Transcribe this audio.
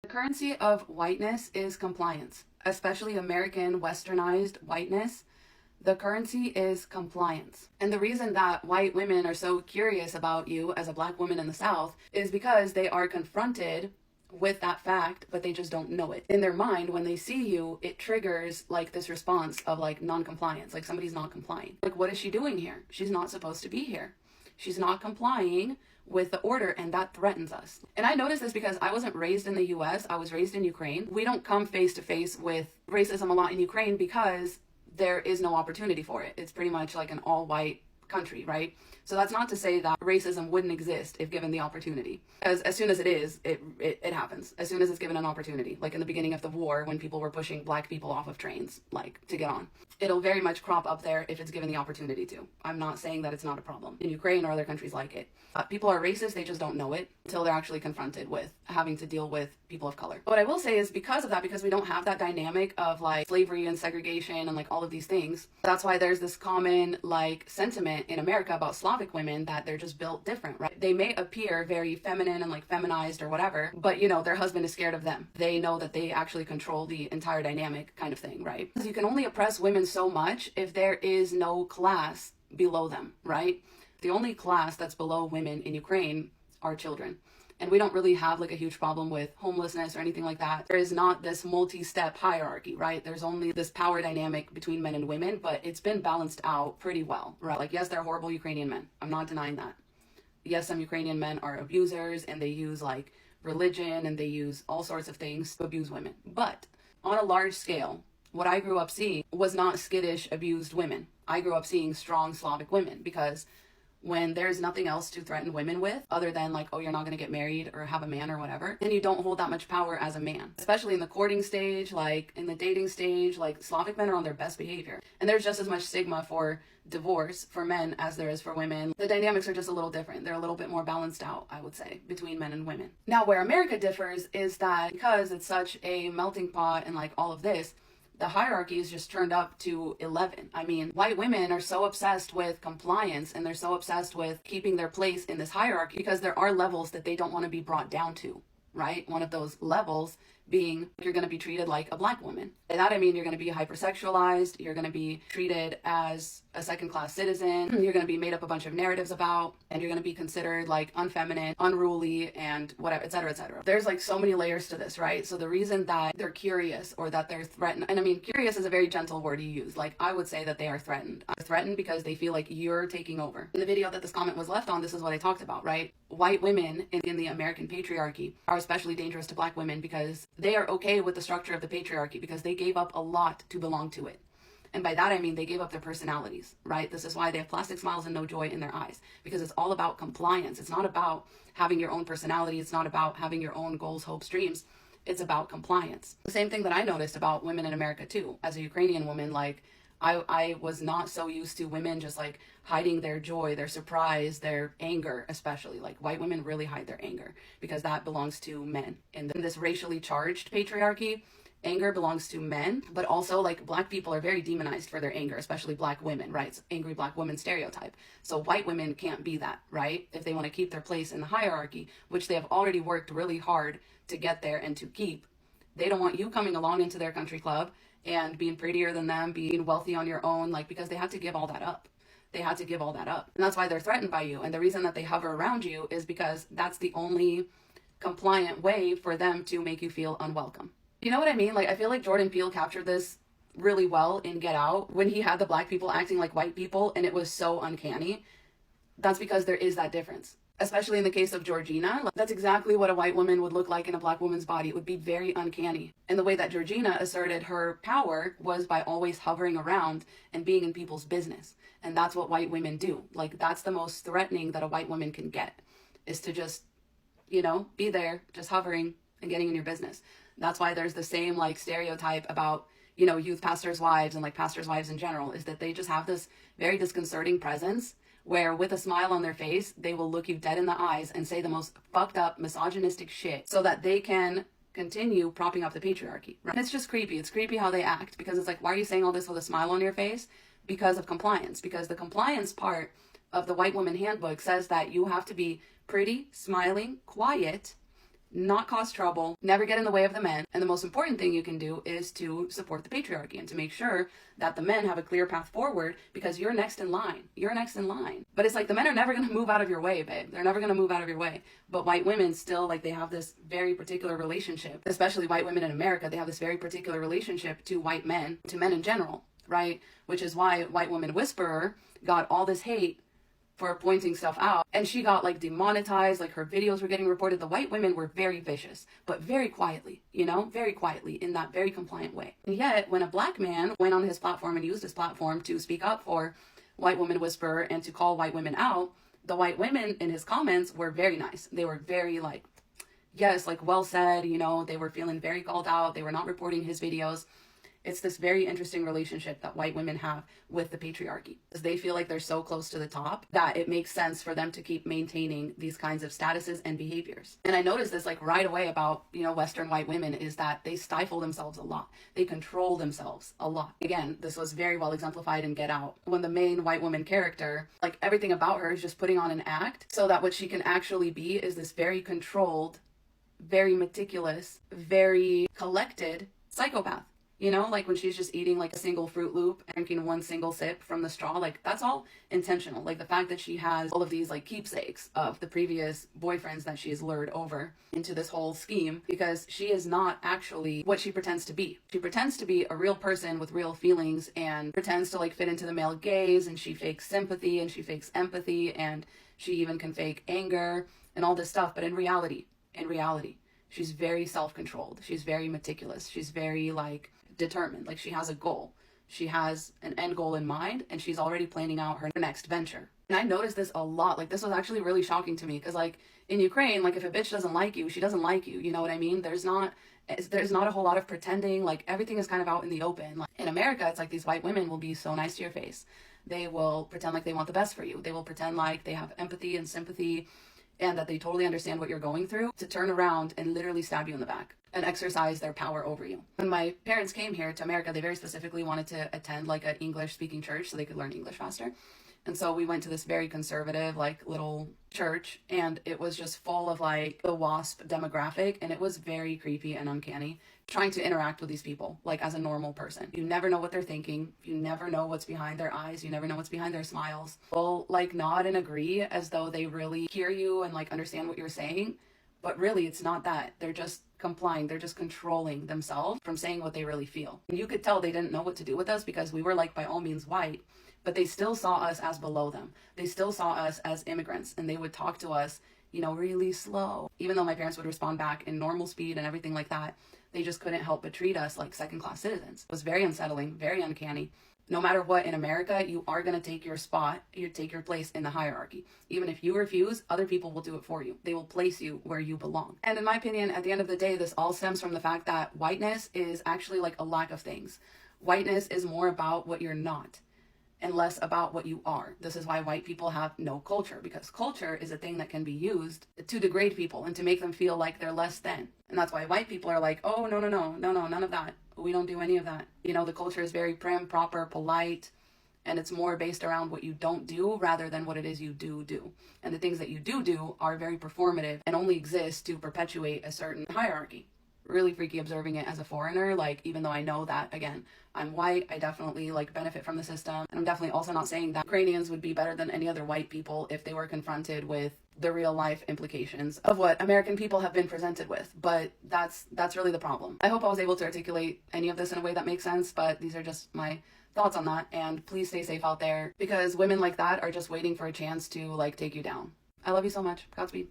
The currency of whiteness is compliance, especially American westernized whiteness. The currency is compliance. And the reason that white women are so curious about you as a black woman in the South is because they are confronted with that fact, but they just don't know it. In their mind, when they see you, it triggers like this response of like non-compliance, like somebody's not complying. Like, what is she doing here? She's not supposed to be here. She's not complying with the order, and that threatens us. And I noticed this because I wasn't raised in the US, I was raised in Ukraine. We don't come face to face with racism a lot in Ukraine because there is no opportunity for it. It's pretty much like an all-white country, right? So that's not to say that racism wouldn't exist if given the opportunity. As soon as it is, it happens. As soon as it's given an opportunity. Like in the beginning of the war when people were pushing black people off of trains, like to get on. It'll very much crop up there if it's given the opportunity to. I'm not saying that it's not a problem in Ukraine or other countries like it. People are racist, they just don't know it until they're actually confronted with having to deal with people of color. What I will say is because of that, because we don't have that dynamic of like slavery and segregation and like all of these things, that's why there's this common like sentiment in America about Slavic women that they're just built different, right? They may appear very feminine and like feminized or whatever, but you know, their husband is scared of them. They know that they actually control the entire dynamic kind of thing, right? Because you can only oppress women so much if there is no class below them, right? The only class that's below women in Ukraine are children. And we don't really have like a huge problem with homelessness or anything like that. There is not this multi-step hierarchy, right? There's only this power dynamic between men and women, but it's been balanced out pretty well, right? Like, yes, they're horrible Ukrainian men. I'm not denying that. Yes, some Ukrainian men are abusers and they use like religion and they use all sorts of things to abuse women. But on a large scale, what I grew up seeing was not skittish, abused women. I grew up seeing strong Slavic women because when there's nothing else to threaten women with other than like, oh, you're not going to get married or have a man or whatever, then you don't hold that much power as a man, especially in the courting stage, like in the dating stage. Like Slavic men are on their best behavior, and there's just as much stigma for divorce for men as there is for women. The dynamics are just a little different. They're a little bit more balanced out, I would say, between men and women. Now, where America differs is that because it's such a melting pot and like all of this, the hierarchy is just turned up to 11. I mean, white women are so obsessed with compliance and they're so obsessed with keeping their place in this hierarchy because there are levels that they don't want to be brought down to, right? One of those levels being you're going to be treated like a black woman. And that I mean you're going to be hypersexualized, you're going to be treated as a second-class citizen, you're going to be made up a bunch of narratives about, and you're going to be considered like unfeminine, unruly, and whatever, etc., etc. There's like so many layers to this, right? So the reason that they're curious or that they're threatened, and I mean curious is a very gentle word to use. Like I would say that they are threatened. Threatened because they feel like you're taking over. In the video that this comment was left on, this is what I talked about, right? White women in the American patriarchy are especially dangerous to black women because they are okay with the structure of the patriarchy because they gave up a lot to belong to it. And by that I mean they gave up their personalities, right? This is why they have plastic smiles and no joy in their eyes, because it's all about compliance. It's not about having your own personality. It's not about having your own goals, hopes, dreams. It's about compliance. The same thing that I noticed about women in America too. As a Ukrainian woman, like I was not so used to women just like hiding their joy, their surprise, their anger, especially. Like white women really hide their anger because that belongs to men. In this racially charged patriarchy, anger belongs to men, but also like black people are very demonized for their anger, especially black women, right? It's angry black women stereotype. So white women can't be that, right? If they want to keep their place in the hierarchy, which they have already worked really hard to get there and to keep, they don't want you coming along into their country club and being prettier than them, being wealthy on your own, like because they had to give all that up. They had to give all that up. And that's why they're threatened by you. And the reason that they hover around you is because that's the only compliant way for them to make you feel unwelcome. You know what I mean? Like, I feel like Jordan Peele captured this really well in Get Out when he had the black people acting like white people and it was so uncanny. That's because there is that difference. Especially in the case of Georgina, that's exactly what a white woman would look like in a black woman's body. It would be very uncanny. And the way that Georgina asserted her power was by always hovering around and being in people's business. And that's what white women do. Like, that's the most threatening that a white woman can get, is to just, you know, be there, just hovering and getting in your business. That's why there's the same like stereotype about, you know, youth pastors' wives and like pastors' wives in general, is that they just have this very disconcerting presence where with a smile on their face, they will look you dead in the eyes and say the most fucked up misogynistic shit so that they can continue propping up the patriarchy. Right? And it's just creepy. It's creepy how they act because it's like, why are you saying all this with a smile on your face? Because of compliance. Because the compliance part of the white woman handbook says that you have to be pretty, smiling, quiet, not cause trouble, never get in the way of the men. And the most important thing you can do is to support the patriarchy and to make sure that the men have a clear path forward, because you're next in line. You're next in line. But it's like the men are never going to move out of your way, babe. They're never going to move out of your way. But white women still, like, they have this very particular relationship, especially white women in America. They have this very particular relationship to white men, to men in general, right? Which is why White Woman Whisperer got all this hate for pointing stuff out, and she got like demonetized, like her videos were getting reported. The white women were very vicious, but very quietly, you know, very quietly, in that very compliant way. And yet when a black man went on his platform and used his platform to speak up for White Woman Whisperer and to call white women out, the white women in his comments were very nice. They were very like, yes, like, well said, you know, they were feeling very called out. They were not reporting his videos. It's this very interesting relationship that white women have with the patriarchy, because they feel like they're so close to the top that it makes sense for them to keep maintaining these kinds of statuses and behaviors. And I noticed this like right away about, you know, Western white women, is that they stifle themselves a lot. They control themselves a lot. Again, this was very well exemplified in Get Out, when the main white woman character, like, everything about her is just putting on an act so that what she can actually be is this very controlled, very meticulous, very collected psychopath. You know, like when she's just eating like a single Fruit Loop and drinking one single sip from the straw, like, that's all intentional. Like the fact that she has all of these like keepsakes of the previous boyfriends that she's lured over into this whole scheme, because she is not actually what she pretends to be. She pretends to be a real person with real feelings and pretends to like fit into the male gaze, and she fakes sympathy and she fakes empathy, and she even can fake anger and all this stuff. But in reality, she's very self-controlled. She's very meticulous. She's very like determined. Like, she has a goal. She has an end goal in mind, and she's already planning out her next venture. And I noticed this a lot. Like, this was actually really shocking to me, because like in Ukraine, like, if a bitch doesn't like you, she doesn't like you. You know what I mean? There's not a whole lot of pretending. Like, everything is kind of out in the open. Like, in America, it's like these white women will be so nice to your face. They will pretend like they want the best for you. They will pretend like they have empathy and sympathy and that they totally understand what you're going through, to turn around and literally stab you in the back and exercise their power over you. When my parents came here to America, they very specifically wanted to attend like an English speaking church so they could learn English faster. And so we went to this very conservative, like, little church, and it was just full of like the WASP demographic, and it was very creepy and uncanny trying to interact with these people like as a normal person. You never know what they're thinking. You never know what's behind their eyes. You never know what's behind their smiles. They'll like nod and agree as though they really hear you and like understand what you're saying, but really it's not that. They're just complying. They're just controlling themselves from saying what they really feel. And you could tell they didn't know what to do with us, because we were like by all means white, but they still saw us as below them. They still saw us as immigrants, and they would talk to us, you know, really slow. Even though my parents would respond back in normal speed and everything like that, they just couldn't help but treat us like second-class citizens. It was very unsettling, very uncanny. No matter what, in America, you are going to take your spot, you take your place in the hierarchy. Even if you refuse, other people will do it for you. They will place you where you belong. And in my opinion, at the end of the day, this all stems from the fact that whiteness is actually like a lack of things. Whiteness is more about what you're not and less about what you are. This is why white people have no culture, because culture is a thing that can be used to degrade people and to make them feel like they're less than. And that's why white people are like, oh, no, none of that. We don't do any of that. You know, the culture is very prim, proper, polite, and it's more based around what you don't do rather than what it is you do. And the things that you do are very performative and only exist to perpetuate a certain hierarchy. Really freaky observing it as a foreigner. Like, even though I know that, again, I'm white, I definitely like benefit from the system. And I'm definitely also not saying that Ukrainians would be better than any other white people if they were confronted with the real life implications of what American people have been presented with. But that's really the problem. I hope I was able to articulate any of this in a way that makes sense, but these are just my thoughts on that. And please stay safe out there, because women like that are just waiting for a chance to like take you down. I love you so much. Godspeed.